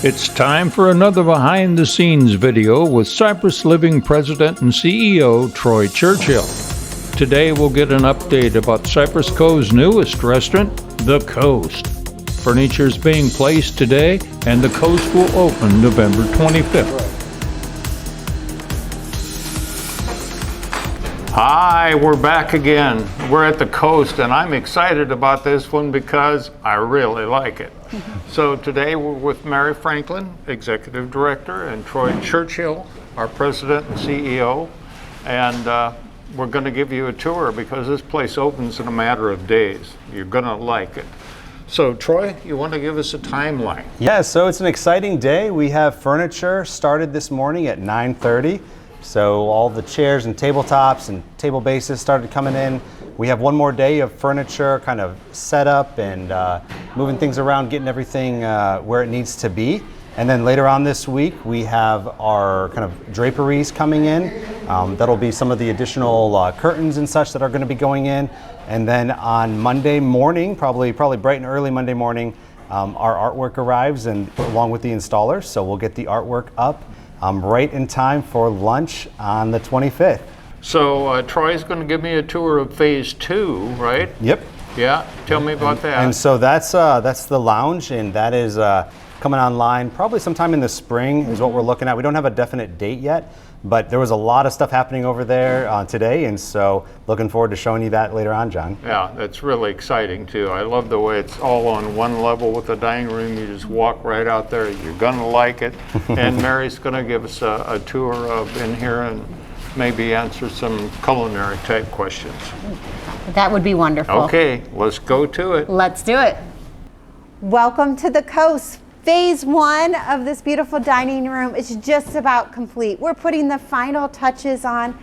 It's time for another behind-the-scenes video with Cypress Living President and CEO Troy Churchill. Today we'll get an update about Cypress Cove's newest restaurant, The Coast. Furniture's being placed today, and The Coast will open November 25th. Hi, we're back again. We're at The Coast, and I'm excited about this one because I really like it. So today we're with Mary Franklin, Executive Director, and Troy Churchill, our President and CEO. And we're going to give you a tour because this place opens in a matter of days. You're going to like it. So Troy, you want to give us a timeline? Yeah, so it's an exciting day. We have furniture started this morning at 9:30. So all the chairs and tabletops and table bases started coming in. We have one more day of furniture kind of set up and moving things around, getting everything where it needs to be. And then later on this week, we have our kind of draperies coming in. That'll be some of the additional curtains and such that are going to be going in. And then on Monday morning, probably bright and early Monday morning, our artwork arrives and along with the installers. So we'll get the artwork up right in time for lunch on the 25th. So Troy's going to give me a tour of phase 2, right? Yep. Yeah, tell me about that. And so that's the lounge, and that is coming online probably sometime in the spring is what we're looking at. We don't have a definite date yet, but there was a lot of stuff happening over there today, and so looking forward to showing you that later on, John. Yeah, that's really exciting too. I love the way it's all on one level with the dining room. You just walk right out there. You're gonna like it. And Mary's gonna give us a tour of in here and maybe answer some culinary type questions. That would be wonderful. Okay, let's go to it. Let's do it. Welcome to The Coast. Phase 1 of this beautiful dining room is just about complete. We're putting the final touches on.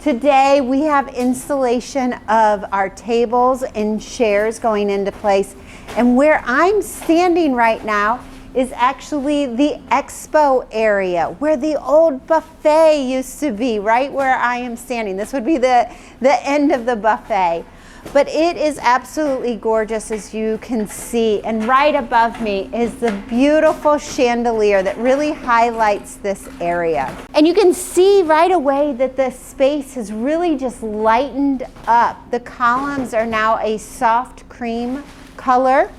Today we have installation of our tables and chairs going into place. And where I'm standing right now is actually the expo area where the old buffet used to be, right where I am standing. This would be the end of the buffet. But it is absolutely gorgeous, as you can see. And right above me is the beautiful chandelier that really highlights this area. And you can see right away that the space has really just lightened up. The columns are now a soft cream color.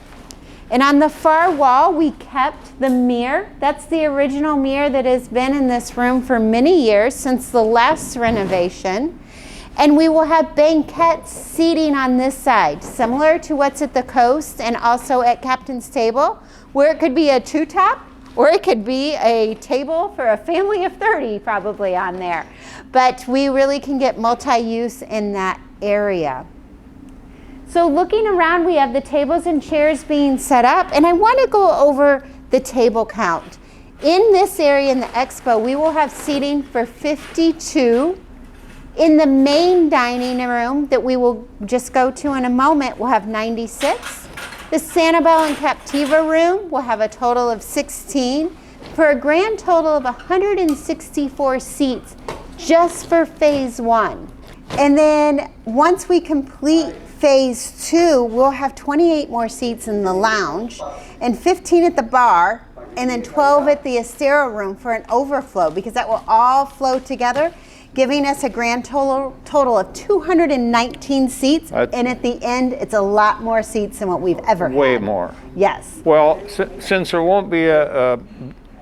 And on the far wall, we kept the mirror. That's the original mirror that has been in this room for many years, since the last renovation. And we will have banquette seating on this side, similar to what's at the Coast and also at Captain's Table, where it could be a two-top or it could be a table for a family of 30 probably on there. But we really can get multi-use in that area. So looking around, we have the tables and chairs being set up, and I want to go over the table count. In this area in the expo, we will have seating for 52. In the main dining room that we will just go to in a moment, we'll have 96. The Sanibel and Captiva room will have a total of 16 for a grand total of 164 seats just for phase 1. And then once we complete phase 2, we'll have 28 more seats in the lounge and 15 at the bar and then 12 at the Estero room for an overflow, because that will all flow together, giving us a grand total of 219 seats. And at the end, it's a lot more seats than what we've ever had. Way more. Yes. Well, since there won't be a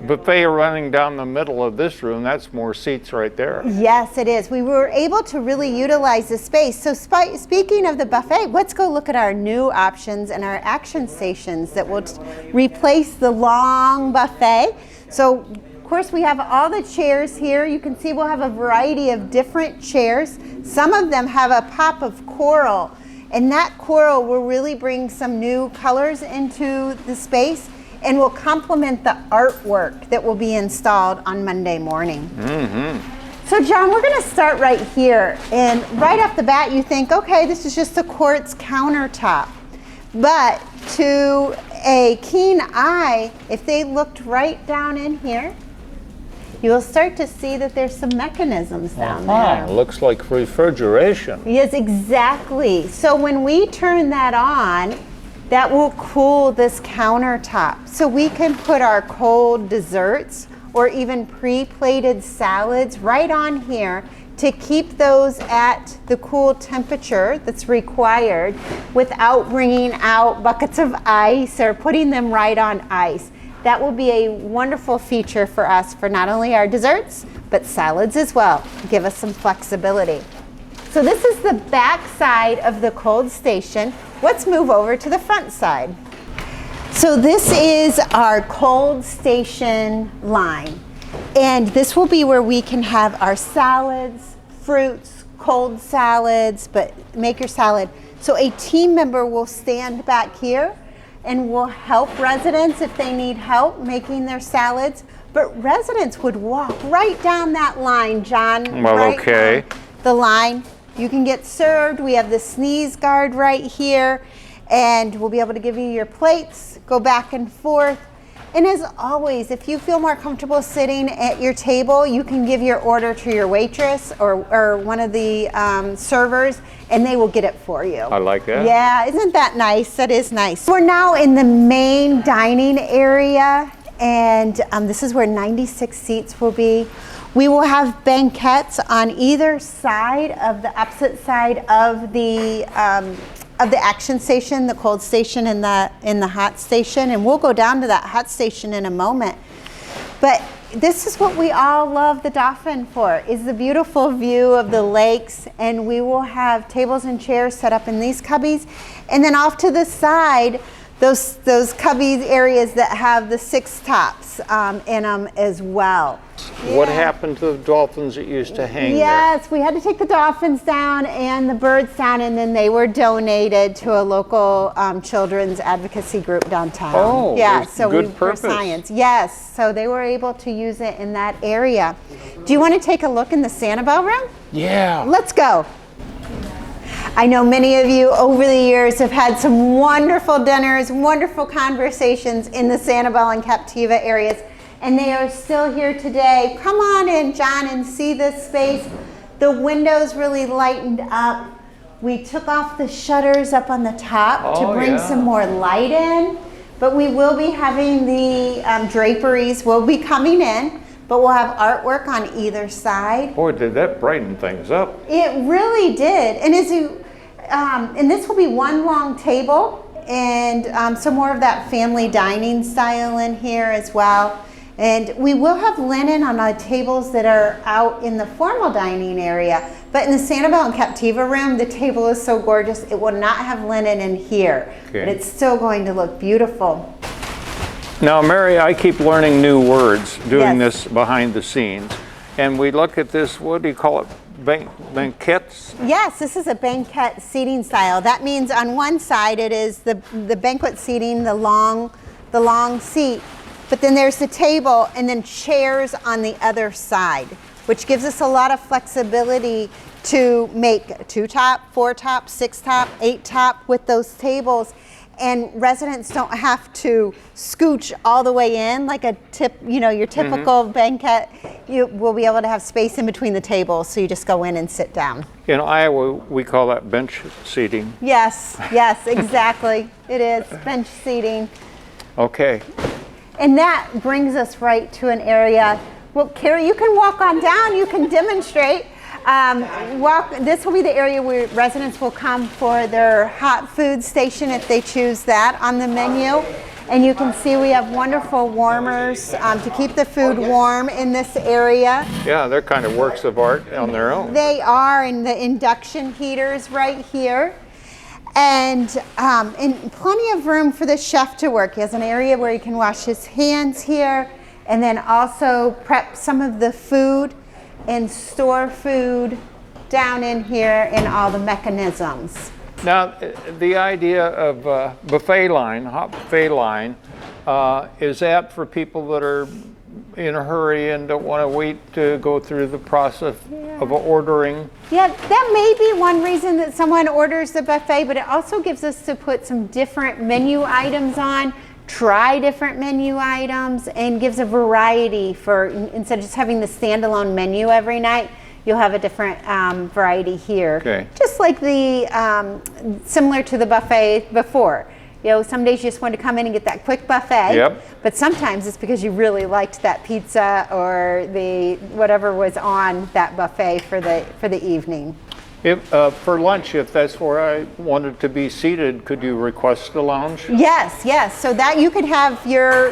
buffet running down the middle of this room, that's more seats right there. Yes, it is. We were able to really utilize the space. So speaking of the buffet, let's go look at our new options and our action stations that will replace the long buffet. So of course, we have all the chairs here. You can see we'll have a variety of different chairs. Some of them have a pop of coral, and that coral will really bring some new colors into the space and will complement the artwork that will be installed on Monday morning. Mm-hmm. So John, we're gonna start right here. And right off the bat, you think, okay, this is just a quartz countertop. But to a keen eye, if they looked right down in here, you will start to see that there's some mechanisms down there. Looks like refrigeration. Yes, exactly. So when we turn that on, that will cool this countertop. So we can put our cold desserts or even pre-plated salads right on here to keep those at the cool temperature that's required without bringing out buckets of ice or putting them right on ice. That will be a wonderful feature for us for not only our desserts, but salads as well. Give us some flexibility. So this is the back side of the cold station. Let's move over to the front side. So this is our cold station line. And this will be where we can have our salads, fruits, cold salads, but make your salad. So a team member will stand back here and will help residents if they need help making their salads. But residents would walk right down that line, John. Well, right okay. down the line. You can get served. We have the sneeze guard right here, and we'll be able to give you your plates, go back and forth. And as always, if you feel more comfortable sitting at your table, you can give your order to your waitress or one of the servers, and they will get it for you. I like that. Yeah, isn't that nice? That is nice. We're now in the main dining area, and this is where 96 seats will be. We will have banquettes on either side of the opposite side of the action station, the cold station and the hot station, and we'll go down to that hot station in a moment. But this is what we all love the Dauphin for, is the beautiful view of the lakes, and we will have tables and chairs set up in these cubbies, and then off to the side, those cubby areas that have the 6 tops in them as well. What Yeah. happened to the dolphins that used to hang there? Yes, we had to take the dolphins down and the birds down, and then they were donated to a local children's advocacy group downtown. Oh, yeah, with so good for purpose. science. Yes, so they were able to use it in that area. Do you want to take a look in the Sanibel room? Yeah. Let's go. I know many of you over the years have had some wonderful dinners, wonderful conversations in the Sanibel and Captiva areas, and they are still here today. Come on in, John, and see this space. The windows really lightened up. We took off the shutters up on the top to bring some more light in, but we will be having the draperies will be coming in, but we'll have artwork on either side. Boy, did that brighten things up. It really did. And as you, and this will be one long table and some more of that family dining style in here as well. And we will have linen on our tables that are out in the formal dining area. But in the Sanibel and Captiva room, the table is so gorgeous, it will not have linen in here. Okay. But it's still going to look beautiful. Now, Mary, I keep learning new words doing Yes. this behind the scenes. And we look at this, what do you call it? Banquettes? Yes, this is a banquet seating style. That means on one side it is the banquet seating, the long seat, but then there's the table and then chairs on the other side, which gives us a lot of flexibility to make 2 top, 4 top, 6 top, 8 top with those tables. And residents don't have to scooch all the way in like your typical banquet. You will be able to have space in between the tables, so you just go in and sit down. In Iowa, we call that bench seating. Yes, exactly. It is bench seating. Okay. And that brings us right to an area. Well, Carrie, you can walk on down. You can demonstrate. This will be the area where residents will come for their hot food station if they choose that on the menu. And you can see we have wonderful warmers to keep the food warm in this area. Yeah, they're kind of works of art on their own. They are, and the induction heaters right here. And plenty of room for the chef to work. He has an area where he can wash his hands here, and then also prep some of the food and store food down in here in all the mechanisms. Now, the idea of buffet line, hot buffet line, is that for people that are in a hurry and don't want to wait to go through the process of ordering? Yeah, that may be one reason that someone orders the buffet, but it also gives us to put some different menu items on, try different menu items, and gives a variety for, instead of just having the standalone menu every night, you'll have a different variety here. Okay. Just like the, similar to the buffet before. You know, some days you just want to come in and get that quick buffet. Yep. But sometimes it's because you really liked that pizza or the whatever was on that buffet for the evening. If, for lunch, if that's where I wanted to be seated, could you request a lounge? Yes, yes. So that you could have your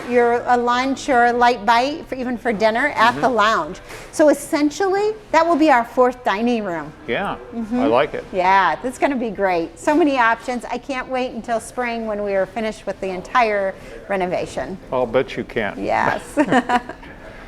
a lunch or a light bite for even for dinner at the lounge. So essentially, that will be our 4th dining room. Yeah, I like it. Yeah, that's going to be great. So many options. I can't wait until spring when we are finished with the entire renovation. I'll bet you can. Yes.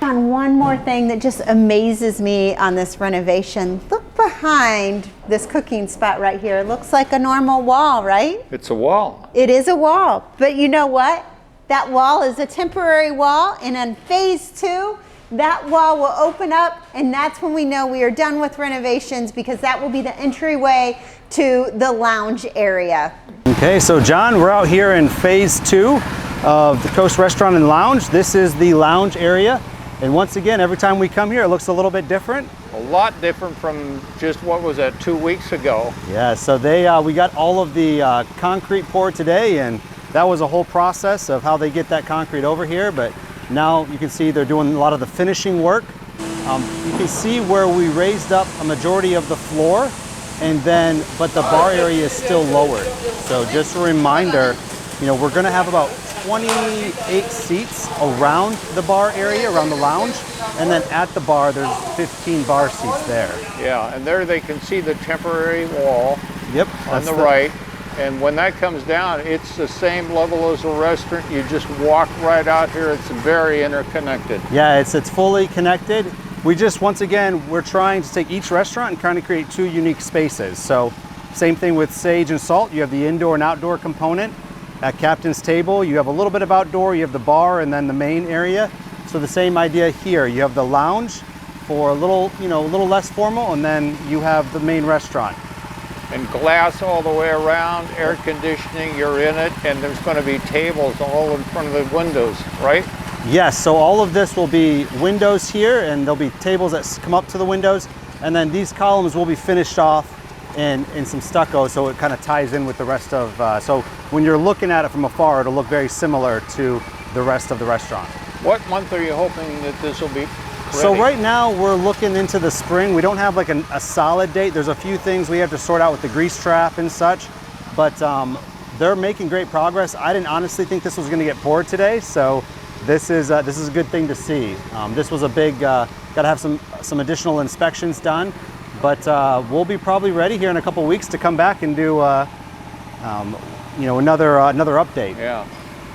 On one more thing that just amazes me on this renovation, look behind this cooking spot right here. It looks like a normal wall, right? It's a wall. It is a wall, but you know what? That wall is a temporary wall, and in phase 2, that wall will open up, and that's when we know we are done with renovations, because that will be the entryway to the lounge area. Okay, so John, we're out here in phase 2 of the Coast Restaurant and Lounge. This is the lounge area. And once again, every time we come here, it looks a little bit different. A lot different from just what was that 2 weeks ago. Yeah, so we got all of the concrete poured today, and that was a whole process of how they get that concrete over here. But now you can see they're doing a lot of the finishing work. You can see where we raised up a majority of the floor, but the bar area is still lowered. So just a reminder, you know, we're going to have about 28 seats around the bar area, around the lounge, and then at the bar there's 15 bar seats there. Yeah, and there they can see the temporary wall. Yep. On the right. And when that comes down, it's the same level as a restaurant. You just walk right out here. It's very interconnected. Yeah, it's fully connected. We just, once again, we're trying to take each restaurant and kind of create 2 unique spaces. So same thing with Sage and Salt. You have the indoor and outdoor component. At Captain's Table, you have a little bit of outdoor, you have the bar, and then the main area. So the same idea here. You have the lounge for a little less formal, and then you have the main restaurant. And glass all the way around, air conditioning, you're in it, and there's going to be tables all in front of the windows, right? Yes, so all of this will be windows here, and there'll be tables that come up to the windows, and then these columns will be finished off in some stucco, so it kind of ties in with the rest of, so when you're looking at it from afar, it'll look very similar to the rest of the restaurant. What month are you hoping that this will be ready? So right now we're looking into the spring. We don't have like a solid date. There's a few things we have to sort out with the grease trap and such, but they're making great progress. I didn't honestly think this was going to get poured today, so this is a good thing to see. This was a big, got to have some additional inspections done. But we'll be probably ready here in a couple weeks to come back and do, another update. Yeah.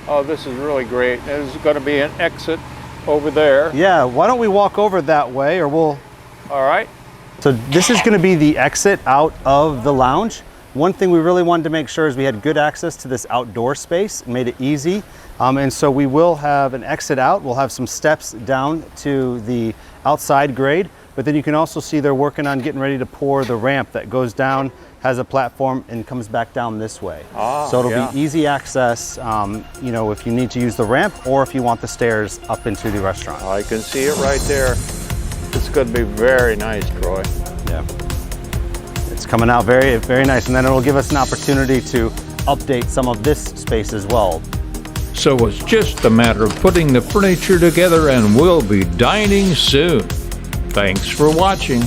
Oh, this is really great. There's going to be an exit over there. Yeah. Why don't we walk over that way, or we'll. All right. So this is going to be the exit out of the lounge. One thing we really wanted to make sure is we had good access to this outdoor space, made it easy. And so we will have an exit out. We'll have some steps down to the outside grade. But then you can also see they're working on getting ready to pour the ramp that goes down, has a platform, and comes back down this way. So it'll be easy access, if you need to use the ramp or if you want the stairs up into the restaurant. I can see it right there. It's going to be very nice, Troy. Yeah. It's coming out very, very nice. And then it'll give us an opportunity to update some of this space as well. So it's just a matter of putting the furniture together and we'll be dining soon. Thanks for watching.